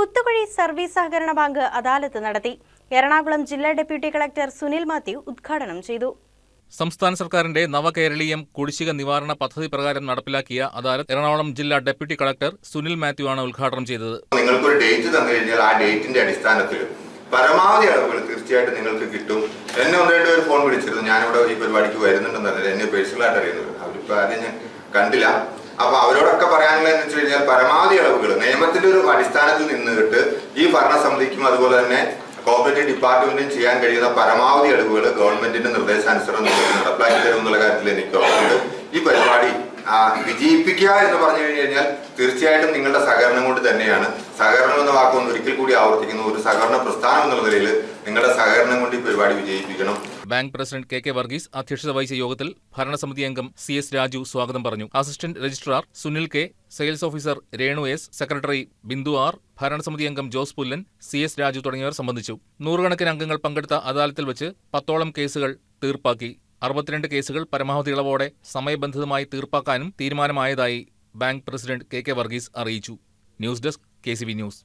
Kuthukuzhi service സഹകരണ bank അദാലത്ത് നടത്തി. എറണാകുളം ജില്ലാ ഡെപ്യൂട്ടി കളക്ടർ സുനിൽ മാത്യു ഉദ്ഘാടനം ചെയ്തു. സംസ്ഥാന സർക്കാരിന്റെ നവകേരളീയം കുടിശ്ശിക നിവാരണ പദ്ധതി പ്രകാരം നടപ്പിലാക്കിയ അദാലത്ത് എറണാകുളം ജില്ലാ ഡെപ്യൂട്ടി കളക്ടർ സുനിൽ മാത്യു ആണ് ഉദ്ഘാടനം ചെയ്തത്. നിങ്ങൾക്കൊരു ഡേറ്റ് തന്നു കഴിഞ്ഞാൽ ആ ഡേറ്റിന്റെ അടിസ്ഥാനത്തിൽ പരമാവധി അളവുകൾ തീർച്ചയായിട്ടും നിങ്ങൾക്ക് കിട്ടും. എന്നെ ഒന്നായിട്ട് ഒരു ഫോൺ വിളിച്ചിരുന്നു. ഞാനിവിടെ ഈ പരിപാടിക്ക് വരുന്നുണ്ടെന്നല്ല, എന്നെ പേഴ്സണലായിട്ട് അറിയുന്നത്. അവരിപ്പോൾ ആരും ഞാൻ കണ്ടില്ല. അപ്പൊ അവരോടൊക്കെ പറയാനുള്ളതെന്ന് വെച്ച് കഴിഞ്ഞാൽ പരമാവധി അളവുകൾ നിയമത്തിന്റെ ഒരു അടിസ്ഥാനത്തിൽ നിന്നിട്ട് ഈ ഭരണസമിതിക്കും അതുപോലെ തന്നെ കോർപ്പറേറ്റ് ഡിപ്പാർട്ട്മെന്റിനും ചെയ്യാൻ കഴിയുന്ന പരമാവധി അളവുകൾ ഗവൺമെന്റിന്റെ നിർദ്ദേശാനുസരണം നടപ്പിലാക്കി തരുമെന്നുള്ള കാര്യത്തിൽ എനിക്ക് ഉറപ്പുണ്ട്. ഈ പരിപാടി വിജയിപ്പിക്കുക എന്ന് പറഞ്ഞു കഴിഞ്ഞാൽ തീർച്ചയായിട്ടും നിങ്ങളുടെ സഹകരണം കൊണ്ട് തന്നെയാണ്. സഹകരണം എന്ന വാക്കൊന്ന് ഒരിക്കൽ കൂടി ആവർത്തിക്കുന്നു. ഒരു സഹകരണ പ്രസ്ഥാനം എന്നുള്ള നിലയിൽ നിങ്ങളുടെ സഹകരണം കൊണ്ട് ഈ പരിപാടി വിജയിപ്പിക്കണം. ബാങ്ക് പ്രസിഡന്റ് കെ വർഗീസ് അധ്യക്ഷത വഹിച്ച യോഗത്തിൽ ഭരണസമിതി അംഗം CS രാജു സ്വാഗതം പറഞ്ഞു. Assistant registrar Sunil K, sales officer Renu S, secretary Bindu R, ഭരണസമിതി അംഗം ജോസ് പുല്ലൻ, CS രാജു തുടങ്ങിയവർ സംബന്ധിച്ചു. നൂറുകണക്കിന് അംഗങ്ങൾ പങ്കെടുത്ത അദാലത്തിൽ വെച്ച് 10ഓളം കേസുകൾ തീർപ്പാക്കി. 62 കേസുകൾ പരമാവധി ഇളവോടെ സമയബന്ധിതമായി തീർപ്പാക്കാനും തീരുമാനമായതായി ബാങ്ക് പ്രസിഡന്റ് കെ വർഗീസ് അറിയിച്ചു. News desk KCB news.